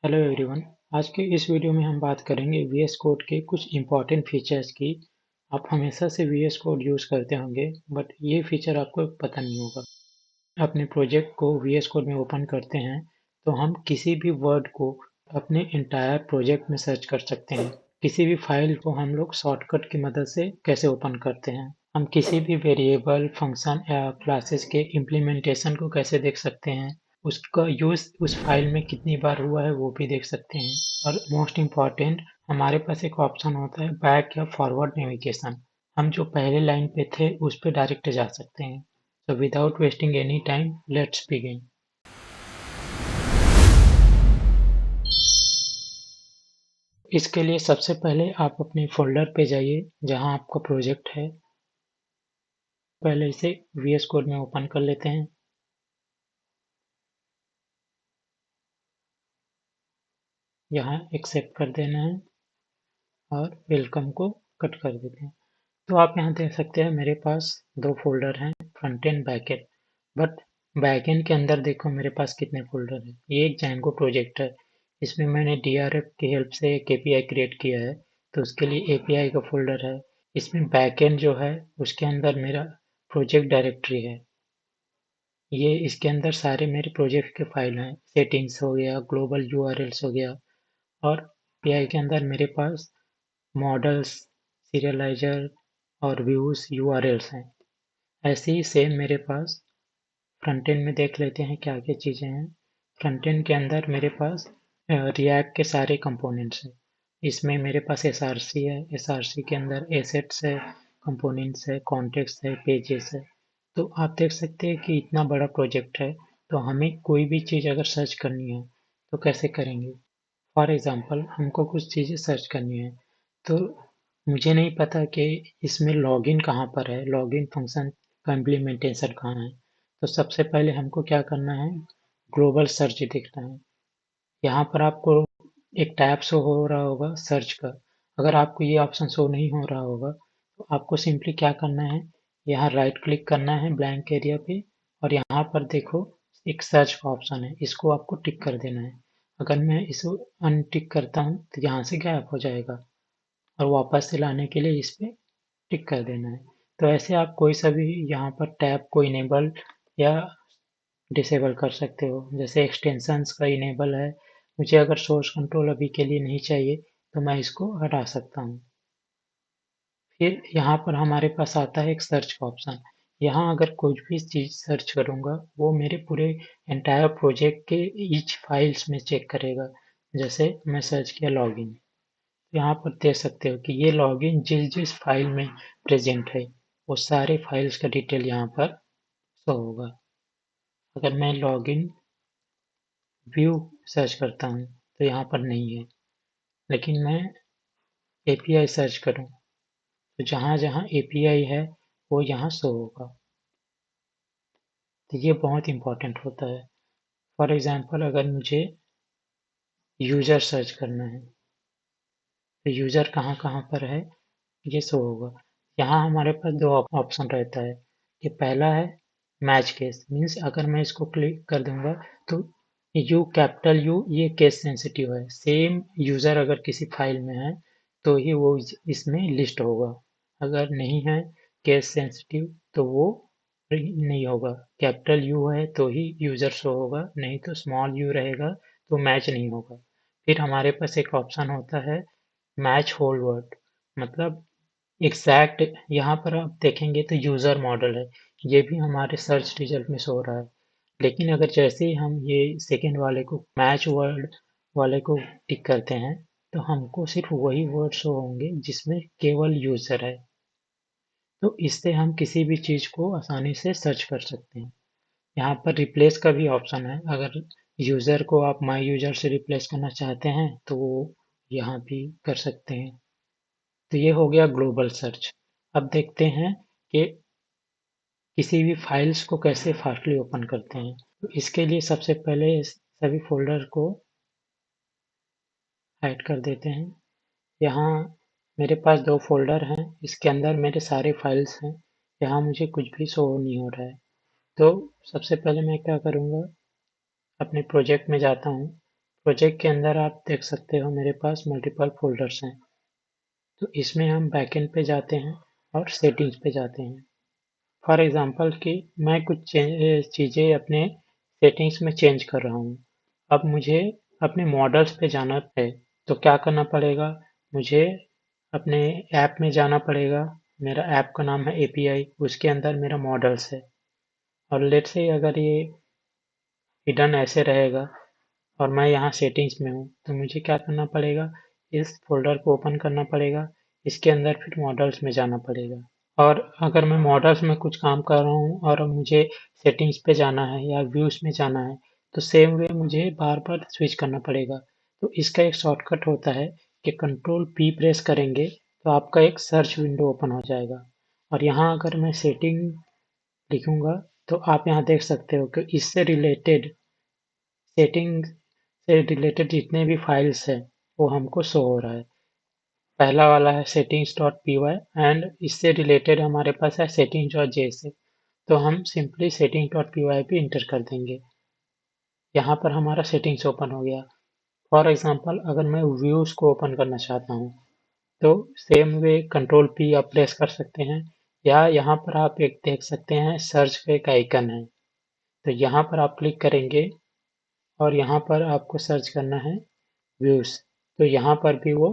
Hello everyone. आज के इस वीडियो में हम बात करेंगे वीएस कोड के कुछ इंपॉर्टेंट फीचर्स की। आप हमेशा से वीएस कोड यूज़ करते होंगे बट ये फीचर आपको पता नहीं होगा। अपने प्रोजेक्ट को वीएस कोड में ओपन करते हैं तो हम किसी भी वर्ड को अपने इंटायर प्रोजेक्ट में सर्च कर सकते हैं। किसी भी फाइल को हम लोग शॉर्टकट की मदद से कैसे ओपन करते हैं। हम किसी भी वेरिएबल, फंक्शन या क्लासेस के इम्प्लीमेंटेशन को कैसे देख सकते हैं। उसका यूज़ उस फाइल में कितनी बार हुआ है वो भी देख सकते हैं। और मोस्ट इम्पॉर्टेंट, हमारे पास एक ऑप्शन होता है बैक या फॉरवर्ड नेविगेशन। हम जो पहले लाइन पे थे उस पे डायरेक्ट जा सकते हैं। So without wasting any time, let's begin. इसके लिए सबसे पहले आप अपने फोल्डर पे जाइए जहां आपका प्रोजेक्ट है। पहले इसे VS कोड में ओपन कर लेते हैं। यहाँ एक्सेप्ट कर देना है और वेलकम को कट कर देते हैं। तो आप यहाँ देख सकते हैं मेरे पास दो फोल्डर हैं, front end back and. But back and के अंदर देखो मेरे पास कितने फोल्डर हैं। ये एक जैंगो प्रोजेक्ट है। इसमें मैंने DRF की हेल्प से एक API क्रिएट किया है, तो उसके लिए API का फोल्डर है। इसमें बैक एंड जो है उसके अंदर मेरा प्रोजेक्ट डायरेक्टरी है। ये इसके अंदर सारे मेरे प्रोजेक्ट के फाइल हैं। सेटिंग्स हो गया, ग्लोबल URLs हो गया, और API के अंदर मेरे पास मॉडल्स, सीरियलाइजर और व्यूज URLs हैं। ऐसे ही सेम मेरे पास फ्रंट एंड में देख लेते हैं क्या क्या चीज़ें हैं। फ्रंट एंड के अंदर मेरे पास रिएक्ट के सारे कंपोनेंट्स हैं। इसमें मेरे पास SRC है। SRC के अंदर एसेट्स है, कंपोनेंट्स है, कॉन्टेक्स्ट है, पेजेस है। तो आप देख सकते हैं कि इतना बड़ा प्रोजेक्ट है, तो हमें कोई भी चीज़ अगर सर्च करनी है तो कैसे करेंगे। फॉर एग्जांपल हमको कुछ चीज़ें सर्च करनी है, तो मुझे नहीं पता कि इसमें लॉगिन कहाँ पर है, लॉगिन फंक्शन का इम्प्लीमेंटेशन कहाँ है। तो सबसे पहले हमको क्या करना है, ग्लोबल सर्च देखना है। यहाँ पर आपको एक टैब शो हो रहा होगा सर्च का। अगर आपको ये ऑप्शन शो नहीं हो रहा होगा तो आपको सिंपली क्या करना है, यहाँ राइट क्लिक करना है ब्लैंक एरिया पे, और यहाँ पर देखो एक सर्च का ऑप्शन है, इसको आपको टिक कर देना है। अगर मैं इसको अनटिक करता हूँ तो यहाँ से गायब हो जाएगा, और वापस से लाने के लिए इस पे टिक कर देना है। तो ऐसे आप कोई सा भी यहाँ पर टैब को इनेबल या डिसेबल कर सकते हो। जैसे एक्सटेंशंस का इनेबल है, मुझे अगर सोर्स कंट्रोल अभी के लिए नहीं चाहिए तो मैं इसको हटा सकता हूँ। फिर यहाँ पर हमारे पास आता है एक सर्च का ऑप्शन। यहाँ अगर कुछ भी चीज़ सर्च करूँगा वो मेरे पूरे एंटायर प्रोजेक्ट के ईच फाइल्स में चेक करेगा। जैसे मैं सर्च किया लॉगिन, यहाँ पर देख सकते हो कि ये लॉगिन जिस जिस फाइल में प्रेजेंट है वो सारे फाइल्स का डिटेल यहाँ पर शो होगा। अगर मैं लॉगिन व्यू सर्च करता हूँ तो यहाँ पर नहीं है, लेकिन मैं API सर्च करूँ तो जहाँ जहाँ API है वो यहाँ शो होगा। तो ये बहुत इंपॉर्टेंट होता है। फॉर एग्जांपल अगर मुझे यूज़र सर्च करना है तो यूज़र कहाँ कहाँ पर है ये शो होगा। यहाँ हमारे पास दो ऑप्शन रहता है। कि पहला है मैच केस, मीन्स अगर मैं इसको क्लिक कर दूंगा तो यू कैपिटल यू ये केस सेंसिटिव है। सेम यूज़र अगर किसी फाइल में है तो ही वो इसमें लिस्ट होगा। अगर नहीं है केस सेंसिटिव तो वो नहीं होगा। कैपिटल यू है तो ही यूज़र शो होगा, नहीं तो स्मॉल यू रहेगा तो मैच नहीं होगा। फिर हमारे पास एक ऑप्शन होता है मैच होल वर्ड, मतलब एग्जैक्ट। यहाँ पर आप देखेंगे तो यूज़र मॉडल है, ये भी हमारे सर्च रिजल्ट में शो हो रहा है। लेकिन अगर जैसे ही हम ये सेकेंड वाले को मैच वर्ड वाले को टिक करते हैं तो हमको सिर्फ वही वर्ड शो होंगे जिसमें केवल यूज़र है। तो इससे हम किसी भी चीज़ को आसानी से सर्च कर सकते हैं। यहाँ पर रिप्लेस का भी ऑप्शन है। अगर यूज़र को आप माई यूज़र से रिप्लेस करना चाहते हैं तो वो यहाँ भी कर सकते हैं। तो ये हो गया ग्लोबल सर्च। अब देखते हैं कि किसी भी फाइल्स को कैसे फास्टली ओपन करते हैं। तो इसके लिए सबसे पहले इस सभी फोल्डर को हाइड कर देते हैं। यहाँ मेरे पास दो फोल्डर हैं, इसके अंदर मेरे सारे फाइल्स हैं। यहाँ मुझे कुछ भी शो नहीं हो रहा है। तो सबसे पहले मैं क्या करूँगा, अपने प्रोजेक्ट में जाता हूँ। प्रोजेक्ट के अंदर आप देख सकते हो मेरे पास मल्टीपल फोल्डर्स हैं। तो इसमें हम बैकएंड पे जाते हैं और सेटिंग्स पे जाते हैं। फॉर एग्जांपल कि मैं कुछ चीज़ें अपने सेटिंग्स में चेंज कर रहा हूँ। अब मुझे अपने मॉडल्स पे जाना है, तो क्या करना पड़ेगा? मुझे अपने ऐप में जाना पड़ेगा। मेरा ऐप का नाम है एपीआई, उसके अंदर मेरा मॉडल्स है। और लेट्स से अगर ये हिडन ऐसे रहेगा और मैं यहाँ सेटिंग्स में हूँ, तो मुझे क्या करना पड़ेगा? इस फोल्डर को ओपन करना पड़ेगा, इसके अंदर फिर मॉडल्स में जाना पड़ेगा। और अगर मैं मॉडल्स में कुछ काम कर रहा हूँ और मुझे सेटिंग्स पे जाना है या व्यूज में जाना है, तो सेम वे मुझे बार बार स्विच करना पड़ेगा। तो इसका एक शॉर्टकट होता है कि कंट्रोल पी प्रेस करेंगे तो आपका एक सर्च विंडो ओपन हो जाएगा। और यहाँ अगर मैं सेटिंग लिखूंगा तो आप यहाँ देख सकते हो कि इससे रिलेटेड सेटिंग से रिलेटेड जितने भी फाइल्स हैं वो हमको शो हो रहा है। पहला वाला है settings.py एंड इससे रिलेटेड हमारे पास है settings.js। तो हम सिंपली settings.py पे इंटर कर देंगे। यहाँ पर हमारा सेटिंग्स ओपन हो गया। फॉर एग्जांपल अगर मैं व्यूज को ओपन करना चाहता हूँ, तो सेम वे कंट्रोल पी आप प्रेस कर सकते हैं, या यहाँ पर आप एक देख सकते हैं सर्च का एक आइकन है, तो यहाँ पर आप क्लिक करेंगे और यहाँ पर आपको सर्च करना है व्यूज। तो यहाँ पर भी वो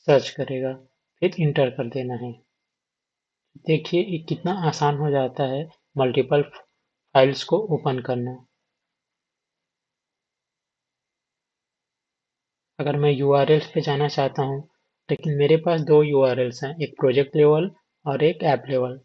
सर्च करेगा, फिर इंटर कर देना है। देखिए ये कितना आसान हो जाता है मल्टीपल फाइल्स को ओपन करना। अगर मैं यूआरएल्स पे जाना चाहता हूँ, लेकिन मेरे पास दो यूआरएल्स हैं, एक प्रोजेक्ट लेवल और एक ऐप लेवल।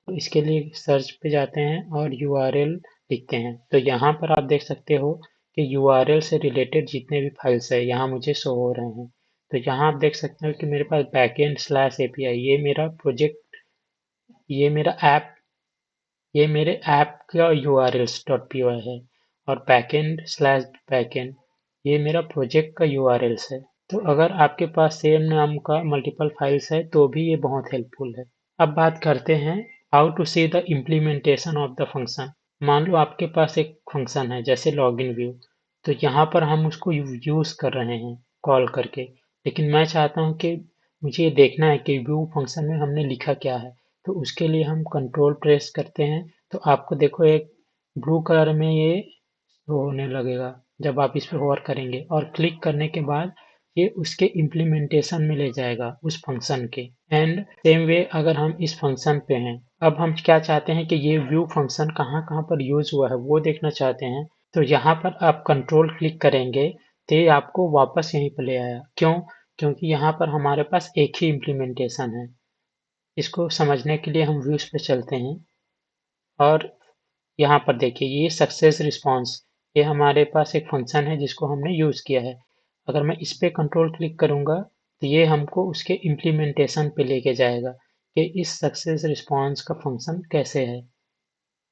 तो इसके लिए सर्च पे जाते हैं और यूआरएल लिखते हैं। तो यहाँ पर आप देख सकते हो कि यूआरएल से रिलेटेड जितने भी फाइल्स है यहाँ मुझे शो हो रहे हैं। तो यहाँ आप देख सकते हो कि मेरे पास बैकएंड स्लैश एपीआई, ये मेरा प्रोजेक्ट, ये मेरा ऐप, ये मेरे ऐप का urls.py है। और बैकएंड स्लैश बैकएंड, ये मेरा प्रोजेक्ट का urls है। तो अगर आपके पास सेम नाम का मल्टीपल फाइल्स है तो भी ये बहुत हेल्पफुल है। अब बात करते हैं how to see the implementation of the function. मान लो आपके पास एक फंक्शन है जैसे लॉगिन व्यू, तो यहाँ पर हम उसको यूज कर रहे हैं कॉल करके, लेकिन मैं चाहता हूँ कि मुझे ये देखना है कि व्यू फंक्शन में हमने लिखा क्या है। तो उसके लिए हम कंट्रोल प्रेस करते हैं, तो आपको देखो एक ब्लू कलर में ये होने लगेगा जब आप इस पर होवर करेंगे, और क्लिक करने के बाद ये उसके इम्प्लीमेंटेशन में ले जाएगा उस फंक्शन के। एंड सेम वे अगर हम इस फंक्शन पे हैं, अब हम क्या चाहते हैं कि ये व्यू फंक्शन कहाँ कहाँ पर यूज हुआ है वो देखना चाहते हैं, तो यहाँ पर आप कंट्रोल क्लिक करेंगे तो ये आपको वापस यहीं पर ले आया। क्यों? क्योंकि यहाँ पर हमारे पास एक ही इम्प्लीमेंटेशन है। इसको समझने के लिए हम व्यूज पे चलते हैं और यहाँ पर देखिए ये सक्सेस रिस्पॉन्स, ये हमारे पास एक फंक्शन है जिसको हमने यूज किया है। अगर मैं इस पे कंट्रोल क्लिक करूंगा तो ये हमको उसके इम्प्लीमेंटेशन पे लेके जाएगा कि इस सक्सेस रिस्पॉन्स का फंक्शन कैसे है।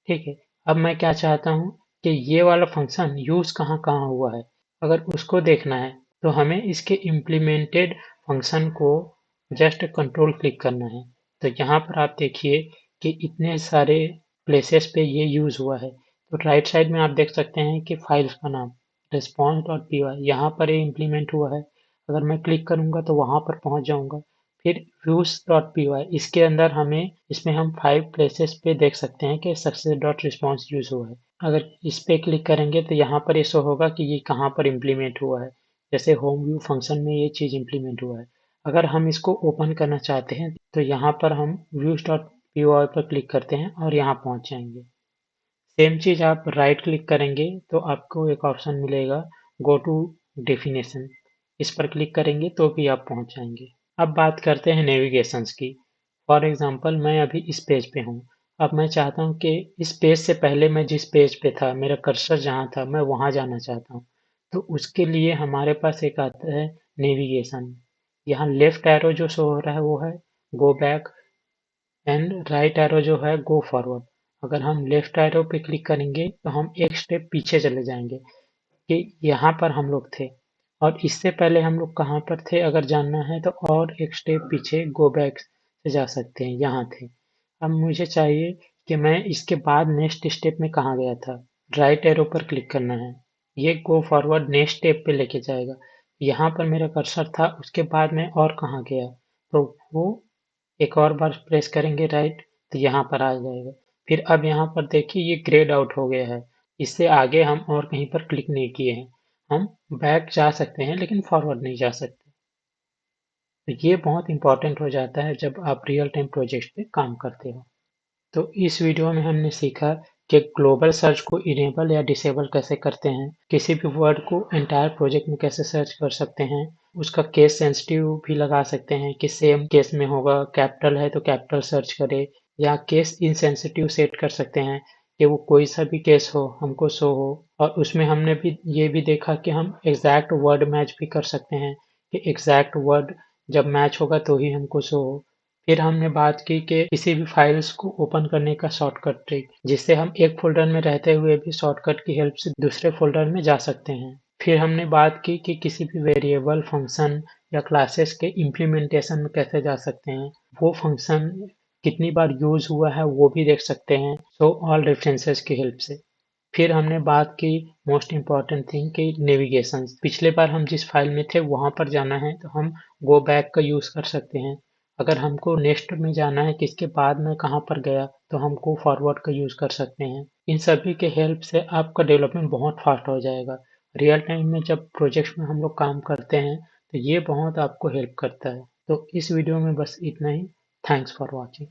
ठीक है, अब मैं क्या चाहता हूँ कि ये वाला फंक्शन यूज कहाँ कहाँ हुआ है, अगर उसको देखना है तो हमें इसके इम्प्लीमेंटेड फंक्शन को जस्ट कंट्रोल क्लिक करना है। तो यहाँ पर आप देखिए कि इतने सारे प्लेसेस पे ये यूज हुआ है। तो राइट साइड में आप देख सकते हैं कि फाइल्स का नाम response.py, यहाँ पर ये इम्प्लीमेंट हुआ है। अगर मैं क्लिक करूंगा तो वहां पर पहुंच जाऊंगा। फिर views.py, इसके अंदर हमें, इसमें हम 5 प्लेसेस पे देख सकते हैं कि success.response यूज हुआ है। अगर इस पे क्लिक करेंगे तो यहाँ पर ये शो होगा कि ये कहाँ पर इम्प्लीमेंट हुआ है। जैसे होम व्यू फंक्शन में ये चीज इम्प्लीमेंट हुआ है। अगर हम इसको ओपन करना चाहते हैं तो यहाँ पर हम views.py पर क्लिक करते हैं और यहाँ पहुंच जाएंगे। सेम चीज आप राइट क्लिक करेंगे तो आपको एक ऑप्शन मिलेगा गो टू डेफिनेशन, इस पर क्लिक करेंगे तो भी आप पहुंच जाएंगे। अब बात करते हैं नेविगेशंस की। फॉर एग्जांपल मैं अभी इस पेज पे हूँ। अब मैं चाहता हूँ कि इस पेज से पहले मैं जिस पेज पे था, मेरा कर्सर जहाँ था, मैं वहाँ जाना चाहता हूँ। तो उसके लिए हमारे पास एक आता है नेविगेशन। यहाँ लेफ्ट एरो जो शो हो रहा है वो है go back, and right arrow जो है गो फॉरवर्ड। अगर हम लेफ्ट एरो पे क्लिक करेंगे तो हम एक स्टेप पीछे चले जाएंगे कि यहाँ पर हम लोग थे, और इससे पहले हम लोग कहाँ पर थे अगर जानना है तो और एक स्टेप पीछे गो बैक से जा सकते हैं, यहाँ थे। अब मुझे चाहिए कि मैं इसके बाद नेक्स्ट स्टेप में कहाँ गया था। राइट एरो पर क्लिक करना है, ये गो फॉरवर्ड नेक्स्ट स्टेप पे लेके जाएगा। यहाँ पर मेरा कर्सर था, उसके बाद में और कहाँ गया, तो वो एक और बार प्रेस करेंगे राइट, तो यहाँ पर आ जाएगा। फिर अब यहाँ पर देखिए ये ग्रेड आउट हो गया है। इससे आगे हम और कहीं पर क्लिक नहीं किए हैं। हम बैक जा सकते हैं लेकिन फॉरवर्ड नहीं जा सकते। तो ये बहुत इंपॉर्टेंट हो जाता है जब आप रियल टाइम प्रोजेक्ट पे काम करते हो। तो इस वीडियो में हमने सीखा कि ग्लोबल सर्च को इनेबल या डिसेबल कैसे करते हैं, किसी भी वर्ड को एंटायर प्रोजेक्ट में कैसे सर्च कर सकते हैं, उसका केस सेंसिटिव भी लगा सकते हैं कि सेम केस में होगा, कैपिटल है तो कैपिटल सर्च करे, या केस इनसेंसिटिव सेट कर सकते हैं कि वो कोई सा भी केस हो हमको शो हो। और उसमें हमने भी ये भी देखा कि हम एग्जैक्ट वर्ड मैच भी कर सकते हैं कि एग्जैक्ट वर्ड जब मैच होगा तो ही हमको शो हो। फिर हमने बात की कि किसी भी फाइल्स को ओपन करने का शॉर्टकट ट्रिक, जिससे हम एक फोल्डर में रहते हुए भी शॉर्टकट की हेल्प से दूसरे फोल्डर में जा सकते हैं। फिर हमने बात की कि किसी भी वेरिएबल, फंक्शन या क्लासेस के इम्प्लीमेंटेशन में कैसे जा सकते हैं, वो फंक्शन कितनी बार यूज हुआ है वो भी देख सकते हैं शो ऑल रेफरेंसेस की हेल्प से। फिर हमने बात की मोस्ट इम्पॉर्टेंट थिंग कि नेविगेशन, पिछले बार हम जिस फाइल में थे वहां पर जाना है तो हम गो बैक का यूज कर सकते हैं। अगर हमको नेक्स्ट में जाना है कि इसके बाद में कहाँ पर गया तो हम गो फॉरवर्ड का यूज कर सकते हैं। इन सभी के हेल्प से आपका डेवलपमेंट बहुत फास्ट हो जाएगा। रियल टाइम में जब प्रोजेक्ट्स में हम लोग काम करते हैं तो ये बहुत आपको हेल्प करता है। तो इस वीडियो में बस इतना ही। Thanks for watching.